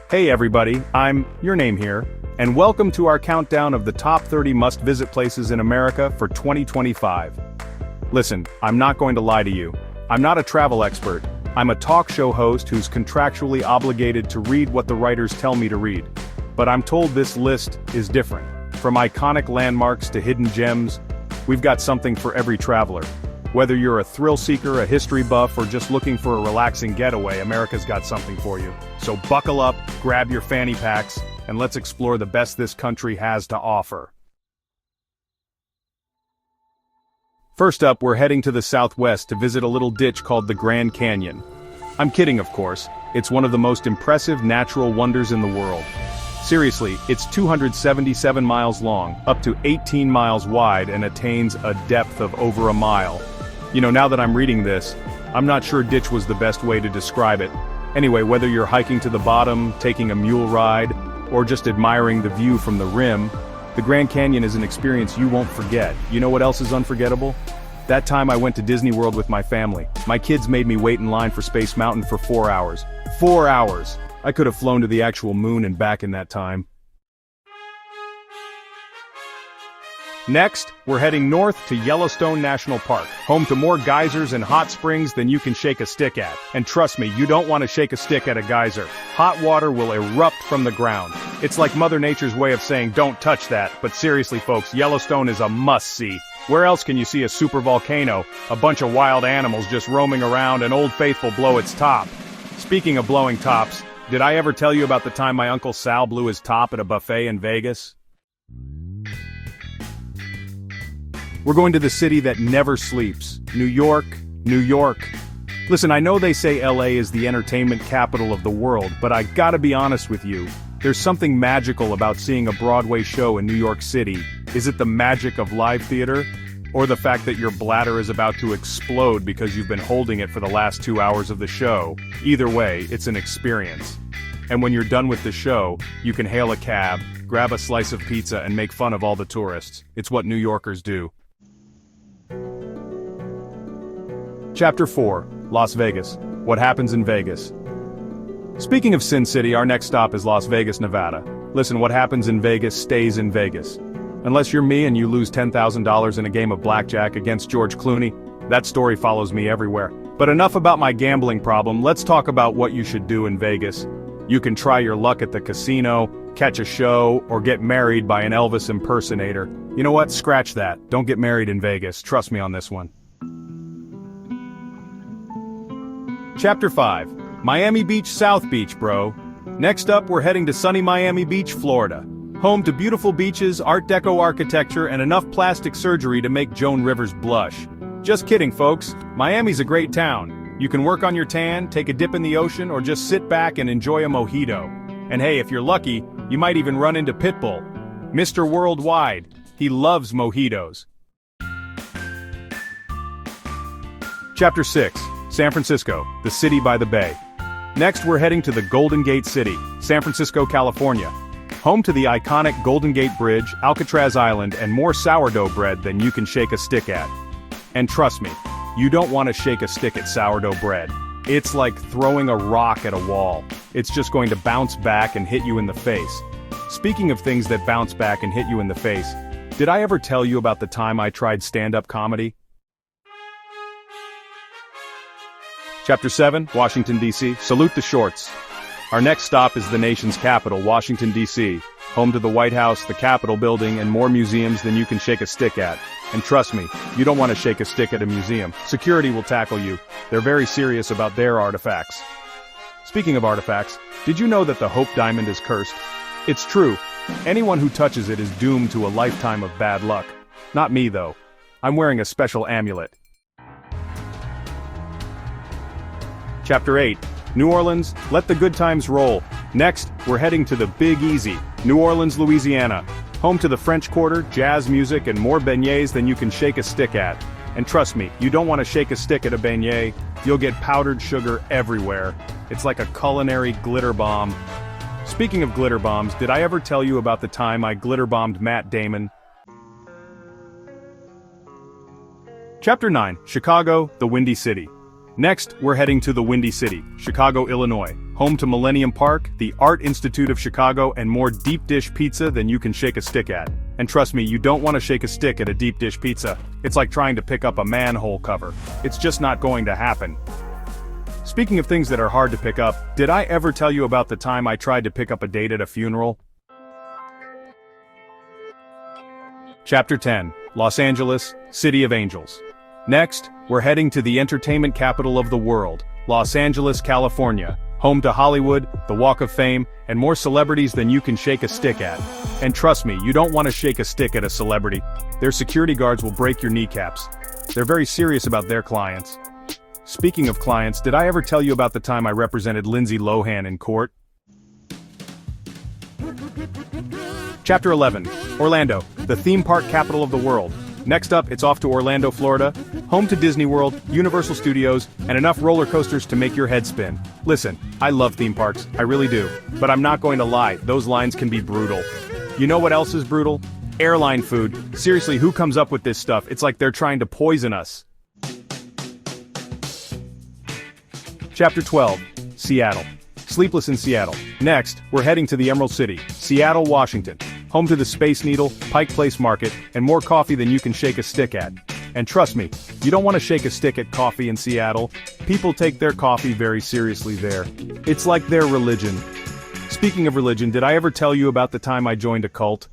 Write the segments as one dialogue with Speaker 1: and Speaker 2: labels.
Speaker 1: Hey everybody, I'm your name here, and welcome to our countdown of the top 30 must-visit places in America for 2025. Listen, I'm not going to lie to you. I'm not a travel expert. I'm a talk show host who's contractually obligated to read what the writers tell me to read. But I'm told this list is different. From iconic landmarks to hidden gems, we've got something for every traveler. Whether you're a thrill seeker, a history buff, or just looking for a relaxing getaway, America's got something for you. So buckle up, grab your fanny packs, and let's explore the best this country has to offer. First up, we're heading to the southwest to visit a little ditch called the Grand Canyon. I'm kidding, of course. It's one of the most impressive natural wonders in the world. Seriously, it's 277 miles long, up to 18 miles wide, and attains a depth of over a mile. You know, now that I'm reading this, I'm not sure ditch was the best way to describe it. Anyway, whether you're hiking to the bottom, taking a mule ride, or just admiring the view from the rim, the Grand Canyon is an experience you won't forget. You know what else is unforgettable? That time I went to Disney World with my family. My kids made me wait in line for Space Mountain for 4 hours. 4 hours! I could have flown to the actual moon and back in that time. Next, we're heading north to Yellowstone National Park, home to more geysers and hot springs than you can shake a stick at. And trust me, you don't want to shake a stick at a geyser. Hot water will erupt from the ground. It's like Mother Nature's way of saying don't touch that, but seriously folks, Yellowstone is a must-see. Where else can you see a supervolcano, a bunch of wild animals just roaming around, and Old Faithful blow its top? Speaking of blowing tops, did I ever tell you about the time my Uncle Sal blew his top at a buffet in Vegas? We're going to the city that never sleeps. New York, New York. Listen, I know they say LA is the entertainment capital of the world, but I gotta be honest with you. There's something magical about seeing a Broadway show in New York City. Is it the magic of live theater? Or the fact that your bladder is about to explode because you've been holding it for the last 2 hours of the show? Either way, it's an experience. And when you're done with the show, you can hail a cab, grab a slice of pizza, and make fun of all the tourists. It's what New Yorkers do. Chapter 4, Las Vegas. What happens in Vegas? Speaking of Sin City, our next stop is Las Vegas, Nevada. Listen, what happens in Vegas stays in Vegas. Unless you're me and you lose $10,000 in a game of blackjack against George Clooney, that story follows me everywhere. But enough about my gambling problem, let's talk about what you should do in Vegas. You can try your luck at the casino, catch a show, or get married by an Elvis impersonator. You know what? Scratch that. Don't get married in Vegas. Trust me on this one. Chapter 5. Miami Beach, South Beach, bro. Next up, we're heading to sunny Miami Beach, Florida. Home to beautiful beaches, Art Deco architecture, and enough plastic surgery to make Joan Rivers blush. Just kidding, folks. Miami's a great town. You can work on your tan, take a dip in the ocean, or just sit back and enjoy a mojito. And hey, if you're lucky, you might even run into Pitbull. Mr. Worldwide. He loves mojitos. Chapter 6. San Francisco, the city by the bay. Next, we're heading to the Golden Gate City, San Francisco, California. Home to the iconic Golden Gate Bridge, Alcatraz Island, and more sourdough bread than you can shake a stick at. And trust me, you don't want to shake a stick at sourdough bread. It's like throwing a rock at a wall. It's just going to bounce back and hit you in the face. Speaking of things that bounce back and hit you in the face, did I ever tell you about the time I tried stand-up comedy? Chapter 7, Washington, D.C. Salute the shorts. Our next stop is the nation's capital, Washington, D.C., home to the White House, the Capitol building, and more museums than you can shake a stick at. And trust me, you don't want to shake a stick at a museum. Security will tackle you. They're very serious about their artifacts. Speaking of artifacts, did you know that the Hope Diamond is cursed? It's true. Anyone who touches it is doomed to a lifetime of bad luck. Not me, though. I'm wearing a special amulet. Chapter 8. New Orleans, let the good times roll. Next, we're heading to the Big Easy, New Orleans, Louisiana. Home to the French Quarter, jazz music, and more beignets than you can shake a stick at. And trust me, you don't want to shake a stick at a beignet. You'll get powdered sugar everywhere. It's like a culinary glitter bomb. Speaking of glitter bombs, did I ever tell you about the time I glitter bombed Matt Damon? Chapter 9, Chicago, the Windy City. Next, we're heading to the Windy City, Chicago, Illinois, home to Millennium Park, the Art Institute of Chicago, and more deep dish pizza than you can shake a stick at. And trust me, you don't want to shake a stick at a deep dish pizza. It's like trying to pick up a manhole cover. It's just not going to happen. Speaking of things that are hard to pick up, did I ever tell you about the time I tried to pick up a date at a funeral? Chapter 10, Los Angeles, City of Angels. Next, we're heading to the entertainment capital of the world, Los Angeles, California, home to Hollywood, the Walk of Fame, and more celebrities than you can shake a stick at. And trust me, you don't want to shake a stick at a celebrity. Their security guards will break your kneecaps. They're very serious about their clients. Speaking of clients, did I ever tell you about the time I represented Lindsay Lohan in court? Chapter 11, Orlando, the theme park capital of the world. Next up, it's off to Orlando, Florida, home to Disney World, Universal Studios, and enough roller coasters to make your head spin. Listen, I love theme parks, I really do. But I'm not going to lie, those lines can be brutal. You know what else is brutal? Airline food. Seriously, who comes up with this stuff? It's like they're trying to poison us. Chapter 12, Seattle. Sleepless in Seattle. Next, we're heading to the Emerald City, Seattle, Washington, home to the Space Needle, Pike Place Market, and more coffee than you can shake a stick at. And trust me, you don't want to shake a stick at coffee in Seattle. People take their coffee very seriously there. It's like their religion. Speaking of religion, did I ever tell you about the time I joined a cult?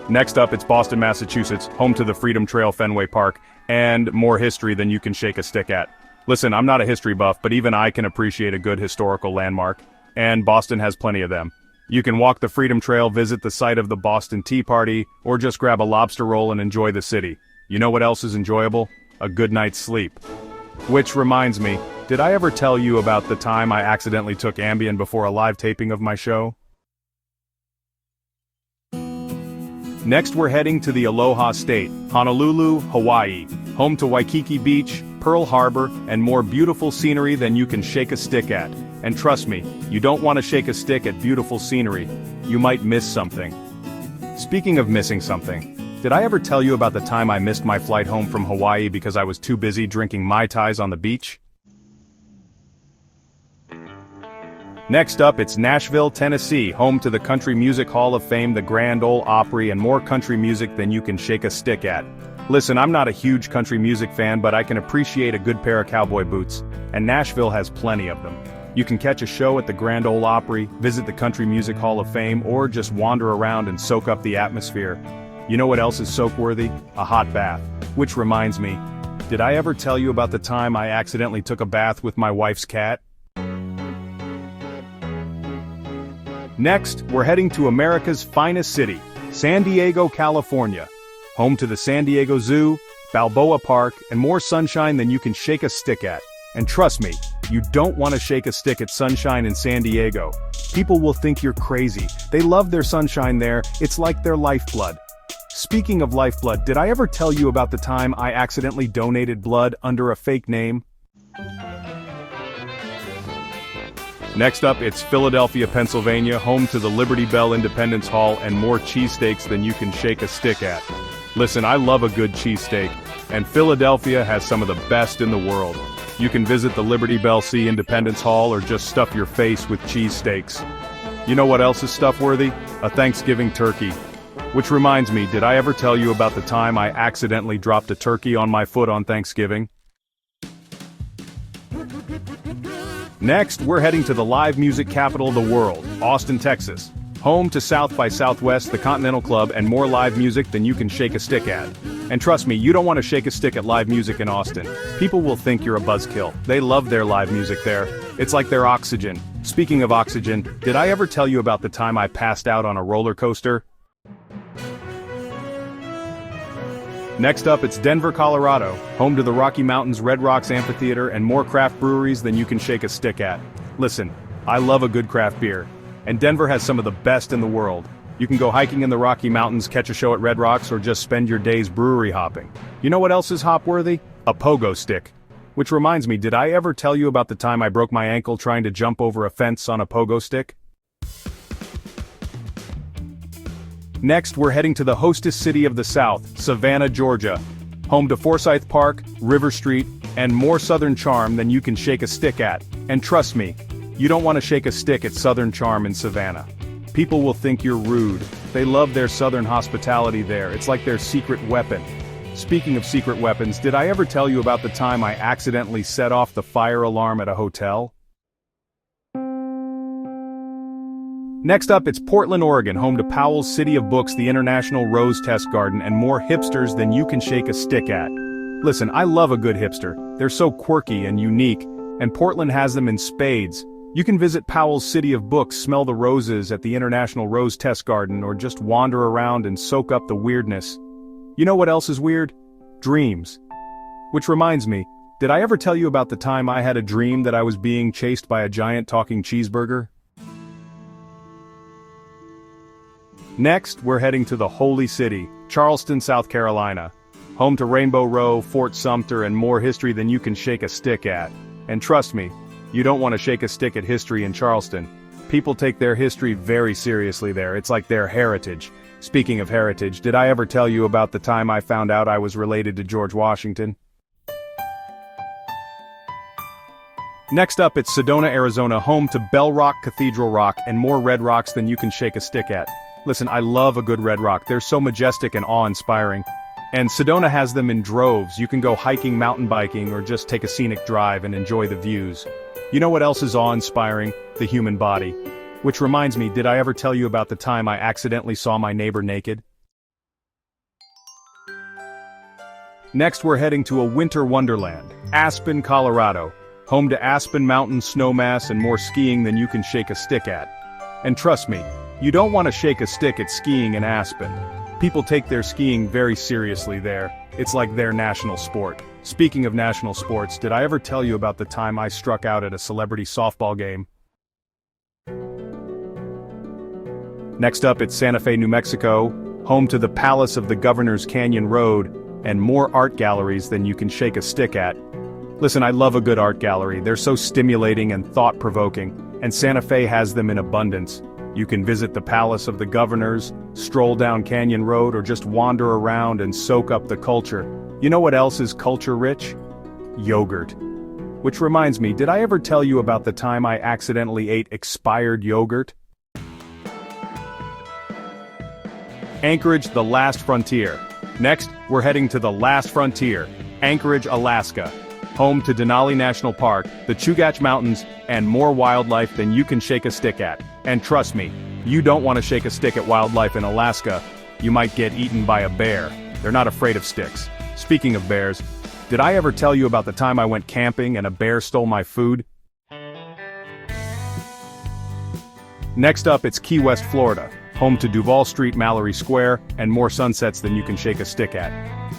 Speaker 1: Next up, it's Boston, Massachusetts, home to the Freedom Trail, Fenway Park, and more history than you can shake a stick at. Listen, I'm not a history buff, but even I can appreciate a good historical landmark. And Boston has plenty of them. You can walk the Freedom Trail, visit the site of the Boston Tea Party, or just grab a lobster roll and enjoy the city. You know what else is enjoyable? A good night's sleep. Which reminds me, did I ever tell you about the time I accidentally took Ambien before a live taping of my show? Next, we're heading to the Aloha State, Honolulu, Hawaii, home to Waikiki Beach, Pearl Harbor, and more beautiful scenery than you can shake a stick at. And trust me, you don't want to shake a stick at beautiful scenery. You might miss something. Speaking of missing something, did I ever tell you about the time I missed my flight home from Hawaii because I was too busy drinking Mai Tais on the beach? Next up, it's Nashville, Tennessee, home to the Country Music Hall of Fame, the Grand Ole Opry, and more country music than you can shake a stick at. Listen, I'm not a huge country music fan, but I can appreciate a good pair of cowboy boots, and Nashville has plenty of them. You can catch a show at the Grand Ole Opry, visit the Country Music Hall of Fame, or just wander around and soak up the atmosphere. You know what else is soak-worthy? A hot bath. Which reminds me, did I ever tell you about the time I accidentally took a bath with my wife's cat? Next, we're heading to America's finest city, San Diego, California, home to the San Diego Zoo, Balboa Park, and more sunshine than you can shake a stick at. And trust me, you don't want to shake a stick at sunshine in San Diego. People will think you're crazy. They love their sunshine there, it's like their lifeblood. Speaking of lifeblood, did I ever tell you about the time I accidentally donated blood under a fake name? Next up, it's Philadelphia, Pennsylvania, home to the Liberty Bell Independence Hall and more cheesesteaks than you can shake a stick at. Listen, I love a good cheesesteak, and Philadelphia has some of the best in the world. You can visit the Liberty Bell C Independence Hall or just stuff your face with cheesesteaks. You know what else is stuff-worthy? A Thanksgiving turkey. Which reminds me, did I ever tell you about the time I accidentally dropped a turkey on my foot on Thanksgiving? Next, we're heading to the live music capital of the world, Austin, Texas, home to South by Southwest, the Continental Club, and more live music than you can shake a stick at. And trust me, you don't want to shake a stick at live music in Austin. People will think you're a buzzkill. They love their live music there. It's like their oxygen. Speaking of oxygen, did I ever tell you about the time I passed out on a roller coaster? Next up, it's Denver, Colorado, home to the Rocky Mountains Red Rocks Amphitheater and more craft breweries than you can shake a stick at. Listen, I love a good craft beer, and Denver has some of the best in the world. You can go hiking in the Rocky Mountains, catch a show at Red Rocks, or just spend your days brewery hopping. You know what else is hop-worthy? A pogo stick. Which reminds me, did I ever tell you about the time I broke my ankle trying to jump over a fence on a pogo stick? Next, we're heading to the Hostess city of the South, Savannah, Georgia, home to Forsyth Park, River Street, and more Southern charm than you can shake a stick at. And trust me, you don't want to shake a stick at Southern charm in Savannah. People will think you're rude. They love their Southern hospitality there. It's like their secret weapon. Speaking of secret weapons, did I ever tell you about the time I accidentally set off the fire alarm at a hotel? Next up, it's Portland, Oregon, home to Powell's City of Books, the International Rose Test Garden, and more hipsters than you can shake a stick at. Listen, I love a good hipster. They're so quirky and unique, and Portland has them in spades. You can visit Powell's City of Books, smell the roses at the International Rose Test Garden, or just wander around and soak up the weirdness. You know what else is weird? Dreams. Which reminds me, did I ever tell you about the time I had a dream that I was being chased by a giant talking cheeseburger? Next, we're heading to the Holy City, Charleston, South Carolina. Home to Rainbow Row, Fort Sumter, and more history than you can shake a stick at. And trust me, you don't want to shake a stick at history in Charleston. People take their history very seriously there. It's like their heritage. Speaking of heritage, did I ever tell you about the time I found out I was related to George Washington? Next up, it's Sedona, Arizona, home to Bell Rock, Cathedral Rock, and more red rocks than you can shake a stick at. Listen, I love a good red rock. They're so majestic and awe-inspiring. And Sedona has them in droves. You can go hiking, mountain biking, or just take a scenic drive and enjoy the views. You know what else is awe-inspiring? The human body. Which reminds me, did I ever tell you about the time I accidentally saw my neighbor naked? Next, we're heading to a Winter Wonderland, Aspen, Colorado. Home to Aspen Mountain, snowmass, and more skiing than you can shake a stick at. And trust me, you don't want to shake a stick at skiing in Aspen. People take their skiing very seriously there. It's like their national sport. Speaking of national sports, did I ever tell you about the time I struck out at a celebrity softball game? Next up, it's Santa Fe, New Mexico, home to the Palace of the Governor's Canyon Road, and more art galleries than you can shake a stick at. Listen, I love a good art gallery. They're so stimulating and thought-provoking, and Santa Fe has them in abundance. You can visit the Palace of the Governors, stroll down Canyon Road, or just wander around and soak up the culture. You know what else is culture-rich? Yogurt. Which reminds me, did I ever tell you about the time I accidentally ate expired yogurt? Anchorage, the last frontier. Next, we're heading to the last frontier, Anchorage, Alaska. Home to Denali National Park, the Chugach Mountains, and more wildlife than you can shake a stick at. And trust me, you don't want to shake a stick at wildlife in Alaska. You might get eaten by a bear. They're not afraid of sticks. Speaking of bears, did I ever tell you about the time I went camping and a bear stole my food? Next up, it's Key West, Florida. Home to Duval Street, Mallory Square, and more sunsets than you can shake a stick at.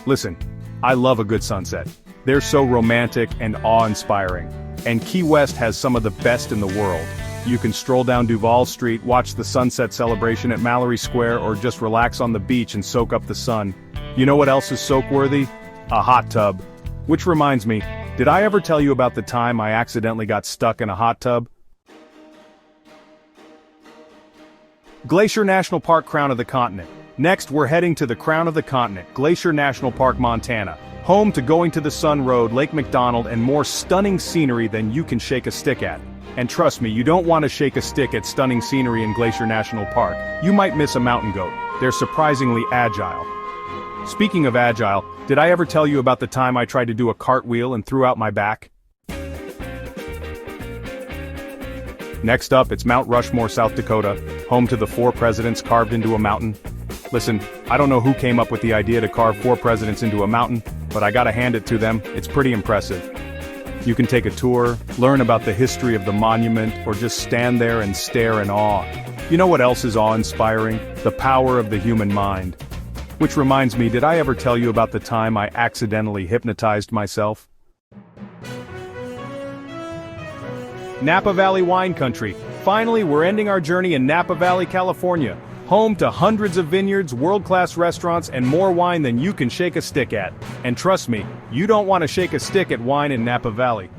Speaker 1: Listen, I love a good sunset. They're so romantic and awe-inspiring. And Key West has some of the best in the world. You can stroll down Duval Street, watch the sunset celebration at Mallory Square, or just relax on the beach and soak up the sun. You know what else is soak-worthy? A hot tub. Which reminds me, did I ever tell you about the time I accidentally got stuck in a hot tub? Glacier National Park, Crown of the Continent. Next, we're heading to the Crown of the Continent, Glacier National Park, Montana. Home to Going to the Sun Road, Lake McDonald, and more stunning scenery than you can shake a stick at. And trust me, you don't want to shake a stick at stunning scenery in Glacier National Park. You might miss a mountain goat. They're surprisingly agile. Speaking of agile, did I ever tell you about the time I tried to do a cartwheel and threw out my back? Next up, it's Mount Rushmore, South Dakota, home to the 4 presidents carved into a mountain. Listen, I don't know who came up with the idea to carve 4 presidents into a mountain, but I gotta hand it to them, it's pretty impressive. You can take a tour, learn about the history of the monument, or just stand there and stare in awe. You know what else is awe-inspiring? The power of the human mind. Which reminds me, did I ever tell you about the time I accidentally hypnotized myself? Napa Valley Wine Country. Finally, we're ending our journey in Napa Valley, California. Home to hundreds of vineyards, world-class restaurants, and more wine than you can shake a stick at. And trust me, you don't want to shake a stick at wine in Napa Valley.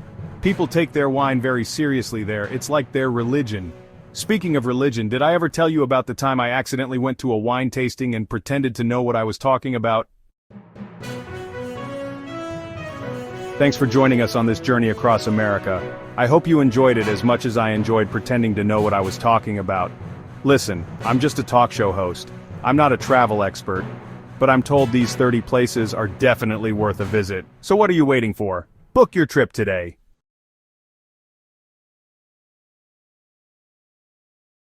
Speaker 1: People take their wine very seriously there. It's like their religion. Speaking of religion, did I ever tell you about the time I accidentally went to a wine tasting and pretended to know what I was talking about? Thanks for joining us on this journey across America. I hope you enjoyed it as much as I enjoyed pretending to know what I was talking about. Listen, I'm just a talk show host. I'm not a travel expert. But I'm told these 30 places are definitely worth a visit. So what are you waiting for? Book your trip today.